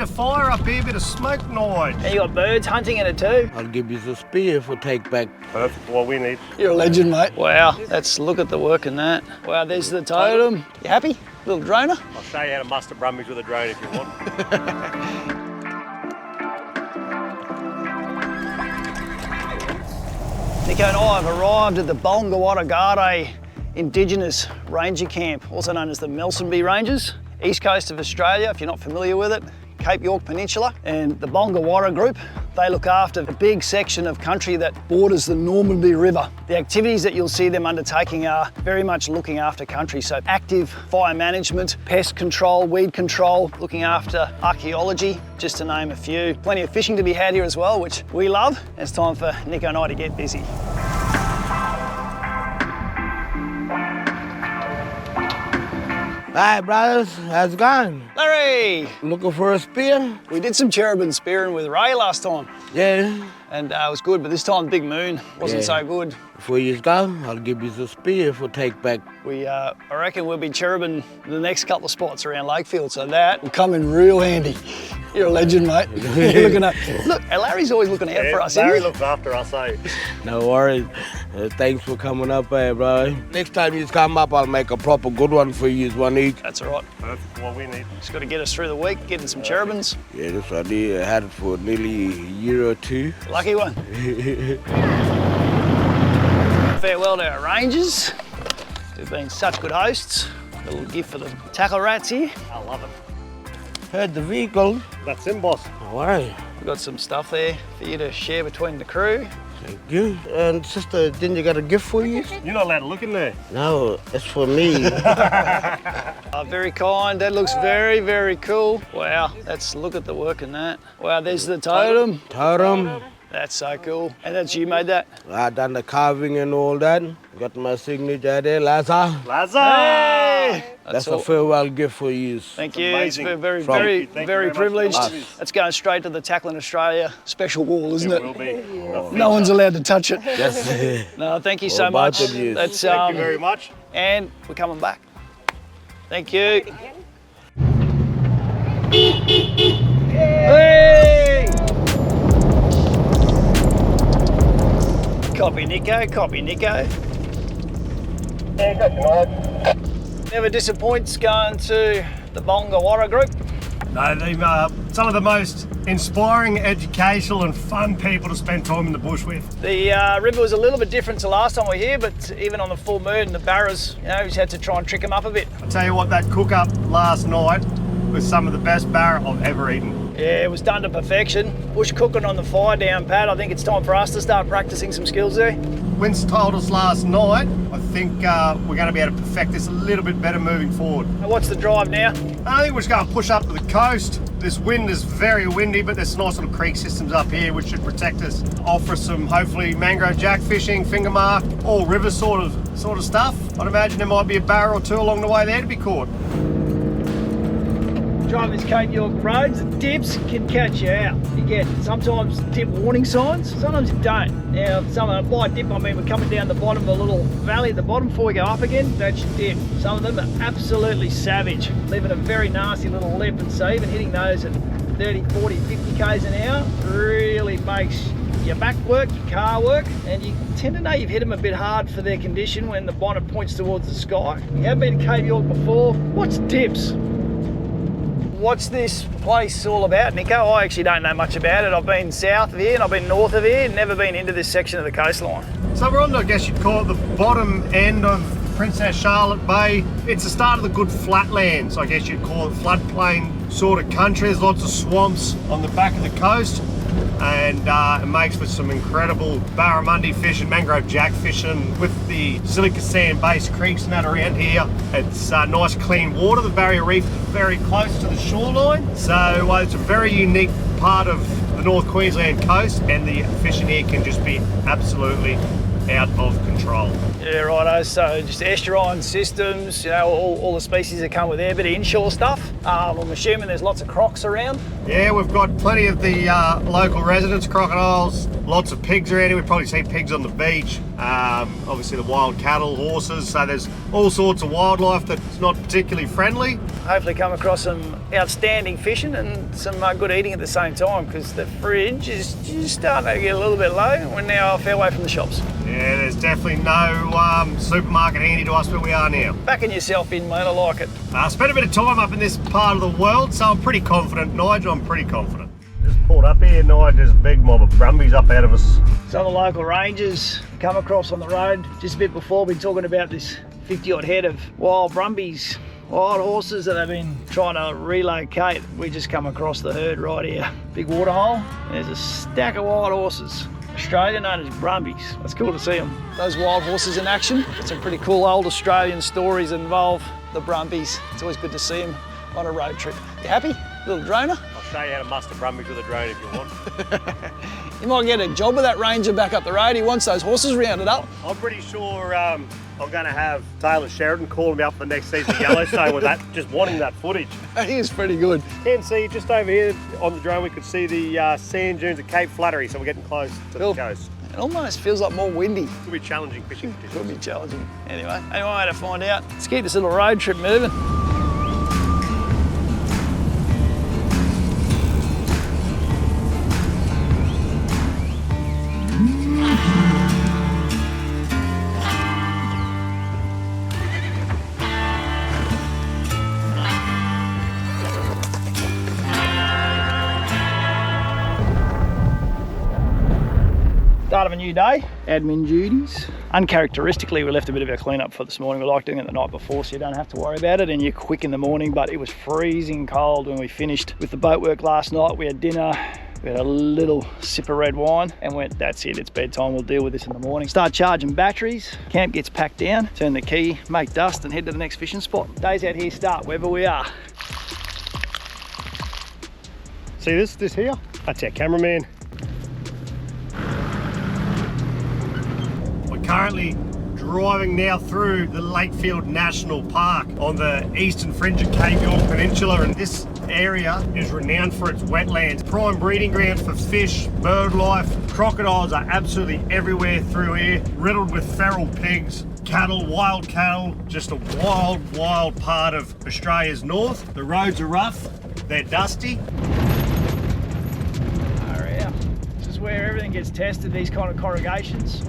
of fire up here, bit of smoke night. And you got birds hunting in it too. I'll give you the spear for take back. Perfect, what we need. You're a legend, mate. Wow, let's look at the work in that. Wow, there's the totem. You happy? Little droner? I'll show you how to muster Brumbies with a drone if you want. Nico and I have arrived at the Balngawarragare Indigenous Ranger Camp, also known as the Melsonby Ranges, east coast of Australia, if you're not familiar with it, Cape York Peninsula. And the Balngawarra group, they look after a big section of country that borders the Normanby River. The activities that you'll see them undertaking are very much looking after country, so active fire management, pest control, weed control, looking after archaeology, just to name a few. Plenty of fishing to be had here as well, which we love. It's time for Nico and I to get busy. Hi, brothers. How's it going? Larry! Looking for a spear? We did some cherubin spearing with Ray last time, Yeah. and it was good, but this time big moon wasn't so good. Before you go, I'll give you the spear for take back. I reckon we'll be cherubin the next couple of spots around Lakefield, so that Will come in real handy. You're a legend, mate. You're looking at. look, Larry's always looking out for us, Larry isn't he? looks after us, eh? No worries. Thanks for coming up, bro. Next time you come up, I'll make a proper good one for you, one each. That's all right. Perfect, what we need. Just got to get us through the week, getting some cherubins. Yeah, this idea I had it for nearly a year or two. Lucky one. Farewell to our rangers, who've been such good hosts. A little gift for the tackle rats here. I love it. Heard the vehicle. That's him, boss. No worries. We've got some stuff there for you to share between the crew. Thank you. And sister, didn't you got a gift for you? You're not allowed to look in there. No, it's for me. Very kind. That looks very, very cool. Wow, let's look at the work in that. Wow, there's the totem. Totem. That's so cool. And that's you made that? I done the carving and all that. Got my signature there, Laza. Lazar! Hey! That's all. a farewell gift for you. Thank you. amazing. It's very, From- very, Thank you very very much. privileged. Us. That's going straight to the Tackling Australia special wall, isn't It it? will be. No one's allowed to touch it. Yes. No, thank you so Well, much. both of you. That's Thank you very much. and we're coming back. Thank you. Hey! Copy, Nico. Copy, Nico. Never disappoints going to the Balngawarra group. No, they've some of the most inspiring, educational and fun people to spend time in the bush with. The river was a little bit different to last time we were here, but even on the full moon, the barras, we just had to try and trick them up a bit. I'll tell you what, that cook up last night was some of the best barra I've ever eaten. Yeah, it was done to perfection. Bush cooking on the fire down pat. I think it's time for us to start practicing some skills there. Vince told us last night, I think we're going to be able to perfect this a little bit better moving forward. What's the drive now? I think we're just going to push up to the coast. This wind is very windy, but there's nice little creek systems up here which should protect us. Offer some, hopefully, mangrove jack fishing, finger mark, all river sort of stuff. I'd imagine there might be a barra or two along the way there to be caught. Driving this Cape York roads, the dips can catch you out. You get sometimes dip warning signs, sometimes you don't. Now, by dip I mean we're coming down the bottom of a little valley at the bottom before we go up again. That's your dip. Some of them are absolutely savage, leaving a very nasty little lip, and so even hitting those at 30, 40, 50 k's an hour really makes your back work, your car work, and you tend to know you've hit them a bit hard for their condition when the bonnet points towards the sky. You have been to Cape York before. What's dips? What's this place all about, Nico? I actually don't know much about it. I've been south of here and I've been north of here, never been into this section of the coastline. So we're on, I guess you'd call it the bottom end of Princess Charlotte Bay. It's the start of the good flatlands, I guess you'd call it, floodplain sort of country. There's lots of swamps on the back of the coast, and it makes for some incredible barramundi fishing, mangrove jack fishing with the silica sand based creeks and that around here. It's nice clean water. The barrier reef is very close to the shoreline, so it's a very unique part of the North Queensland coast, and the fishing here can just be absolutely out of control. Yeah, righto. So just estuarine systems, all the species that come with there, a bit of inshore stuff. I'm assuming there's lots of crocs around. Yeah, we've got plenty of the local residents, crocodiles, lots of pigs around here. We've probably seen pigs on the beach. Obviously the wild cattle, horses, so there's all sorts of wildlife that's not particularly friendly. hopefully come across some outstanding fishing and some good eating at the same time, because the fridge is just starting to get a little bit low and we're now a fair way from the shops. Yeah, there's definitely no supermarket handy to us where we are now. Backing yourself in, mate, I like it. I spent a bit of time up in this part of the world, so I'm pretty confident. Nigel, I'm pretty confident. Just pulled up here, Nigel's big mob of brumbies up out of us. Some of the local rangers come across on the road just a bit before, been talking about this 50 odd head of wild brumbies, wild horses that they've been trying to relocate. We just come across the herd right here. Big waterhole, there's a stack of wild horses. Australia known as brumbies. It's cool to see them. Those wild horses in action. Got some pretty cool old Australian stories that involve the brumbies. It's always good to see them on a road trip. You happy? Little droner? I'll show you how to muster brumbies with a drone if you want. You might get a job with that ranger back up the road. He wants those horses rounded up. I'm pretty sure I'm going to have Taylor Sheridan calling me up for the next season of Yellowstone with that, just wanting that footage. He is pretty good. You can see just over here on the drone, we could see the sand dunes at Cape Flattery, so we're getting close to the coast. It almost feels like more windy. Could be challenging fishing conditions. Could be challenging. Anyway, way to find out. Let's keep this little road trip moving. Start of a new day, admin duties. Uncharacteristically, we left a bit of our cleanup for this morning. We like doing it the night before so you don't have to worry about it and you're quick in the morning, but it was freezing cold when we finished with the boat work last night. We had dinner, we had a little sip of red wine and went, that's it, it's bedtime, we'll deal with this in the morning. Start charging batteries, camp gets packed down, turn the key, make dust and head to the next fishing spot. Days out here start wherever we are. See this here? That's our cameraman. Currently driving now through the Lakefield National Park on the eastern fringe of Cape York Peninsula, and this area is renowned for its wetlands. Prime breeding grounds for fish, bird life. Crocodiles are absolutely everywhere through here, riddled with feral pigs, cattle, wild cattle, just a wild part of Australia's north. The roads are rough, they're dusty. This is where everything gets tested, these kind of corrugations.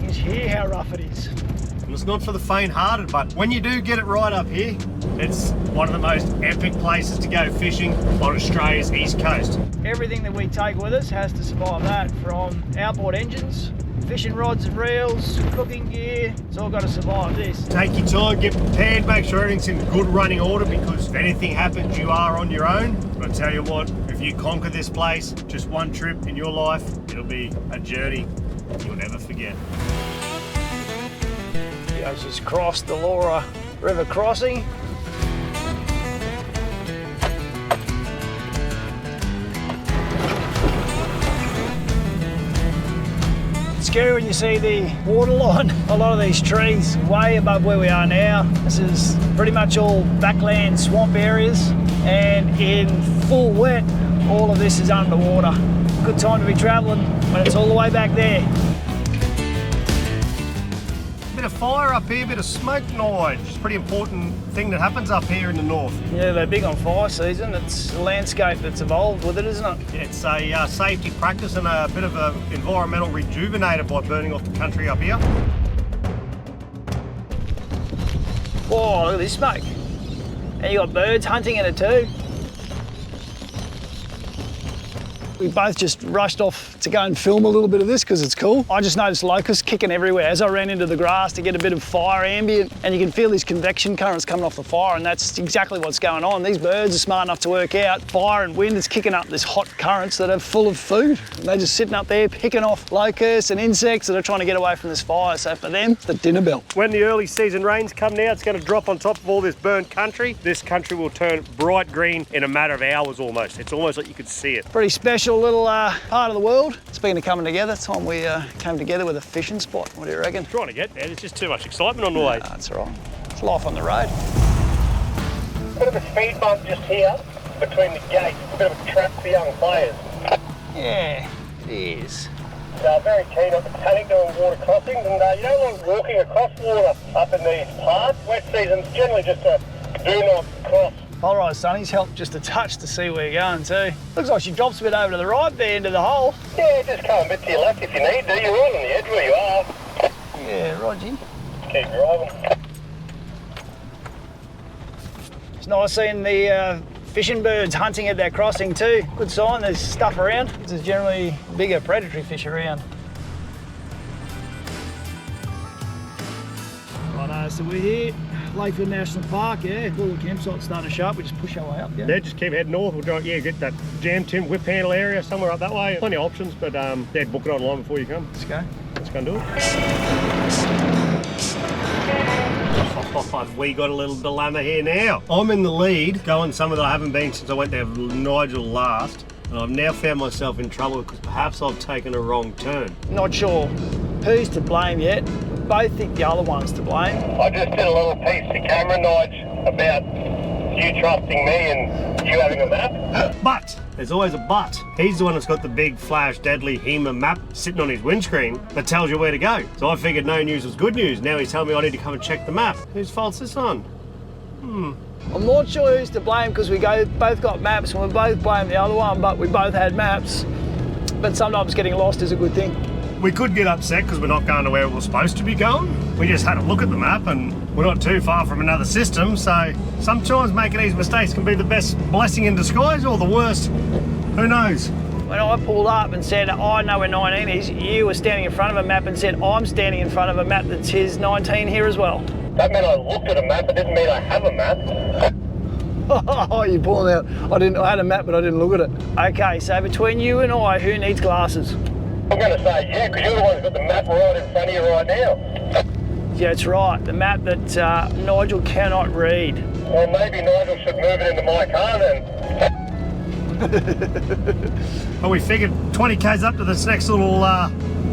You can hear how rough it is. And it's not for the faint-hearted, but when you do get it right up here, it's one of the most epic places to go fishing on Australia's east coast. Everything that we take with us has to survive that, from outboard engines, fishing rods and reels, cooking gear, it's all got to survive this. Take your time, get prepared, make sure everything's in good running order, because if anything happens, you are on your own. But I tell you what, if you conquer this place, just one trip in your life, it'll be a journey you'll never forget. I just crossed the Laura River crossing. It's scary when you see the waterline. A lot of these trees way above where we are now. This is pretty much all backland swamp areas, and in full wet, all of this is underwater. Good time to be travelling when it's all the way back there. Bit of fire up here, bit of smoke, Nige. It's a pretty important thing that happens up here in the north. Yeah, they're big on fire season. It's a landscape that's evolved with it, isn't it? Yeah, it's a safety practice and a bit of an environmental rejuvenator by burning off the country up here. Whoa, look at this smoke. And you got birds hunting in it too. We both just rushed off to go and film a little bit of this because it's cool. I just noticed locusts kicking everywhere as I ran into the grass to get a bit of fire ambient, and you can feel these convection currents coming off the fire, and that's exactly what's going on. These birds are smart enough to work out fire and wind is kicking up this hot currents that are full of food. And they're just sitting up there picking off locusts and insects that are trying to get away from this fire. So for them, it's the dinner bell. When the early season rains come now, it's going to drop on top of all this burnt country. This country will turn bright green in a matter of hours almost. It's almost like you could see it. Pretty special little part of the world. Speaking of coming together, time we came together with a fishing spot. What do you reckon? Trying to get there, there's just too much excitement on the way. That's all right. It's life on the road. Bit of a speed bump just here between the gates. A bit of a trap for young players. Yeah, it is. Very keen on the panic doing water crossings, and you don't like walking across water up in these parts. Wet season's generally just a do not cross All right, Sonny's helped just a touch to see where you're going too. Looks like she drops a bit over to the right there into the hole. Yeah, just come a bit to your left if you need to. You're right on the edge where you are. Yeah, Roger. Keep driving. It's nice seeing the fishing birds hunting at that crossing too. Good sign, there's stuff around. There's generally bigger predatory fish around. Righto, so we're here, Lakefield National Park, yeah. All the campsites starting to show up, we just push our way up, yeah. Yeah, just keep heading north. We'll drive, yeah, get that jam tin whip handle area somewhere up that way. Plenty of options, but yeah, book it online before you come. Let's go. Let's go and do it. We got a little dilemma here now. I'm in the lead, going somewhere that I haven't been since I went to Nigel last, and I've now found myself in trouble because perhaps I've taken a wrong turn. Not sure who's to blame yet. Both think the other one's to blame. I just did a little piece to Cameron, Nige, about you trusting me and you having a map. But there's always a but. He's the one that's got the big flash deadly HEMA map sitting on his windscreen that tells you where to go. So I figured no news was good news. Now he's telling me I need to come and check the map. Whose fault's this on? I'm not sure who's to blame because we both got maps and we both blame the other one, but we both had maps. But sometimes getting lost is a good thing. We could get upset because we're not going to where we're supposed to be going. We just had a look at the map and we're not too far from another system, so sometimes making these mistakes can be the best blessing in disguise or the worst. Who knows? When I pulled up and said, I know where 19 is, you were standing in front of a map and said, I'm standing in front of a map that says 19 here as well. That meant I looked at a map, it didn't mean I have a map. Oh, you're pulling out. I had a map, but I didn't look at it. Okay, so between you and I, who needs glasses? I'm going to say you, because you're the one who's got the map right in front of you right now. Yeah, that's right. The map that Nigel cannot read. Well, maybe Nigel should move it into my car then. Well, we figured 20 k's up to this next little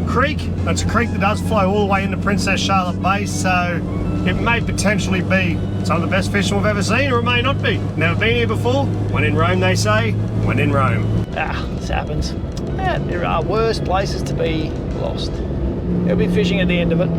creek. It's a creek that does flow all the way into Princess Charlotte Bay, so it may potentially be some of the best fishing we've ever seen, or it may not be. Never been here before. When in Rome, they say. When in Rome. This happens. Yeah, there are worse places to be lost. There'll be fishing at the end of it.